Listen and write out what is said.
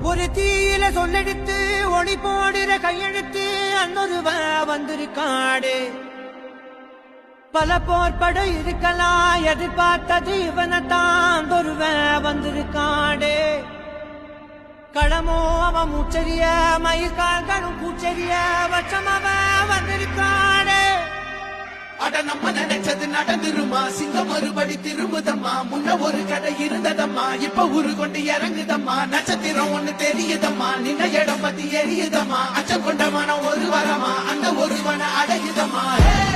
ஒரு தீயில சொல்லெடுத்து ஒளி போடுற கையெழுத்து அன்னொருவ வந்திருக்காடு. பல போர்பட இருக்கலாம் எதிர்பார்த்தது இவனத்தான் ஒருவ வந்திருக்காடு. களமோ அவன் மூச்சரிய மயிர்கால்களும் பூச்சரிய வச்சம் அவன் வந்திருக்காடு. அட நம்ம நினைச்சது நடந்துருமா, சிங்கம் மறுபடி திரும்புதம்மா. முன்ன ஒரு கடை இருந்ததம்மா, இப்ப ஊரு கொண்டு இறங்குதம்மா. நட்சத்திரம் ஒண்ணு தெரியுதம்மா, நின்ன இடம் பத்தி எரியுதம்மா. அச்சம் கொண்ட மனம் ஒரு வரமா, அந்த ஒரு மன அடையுதம்மா.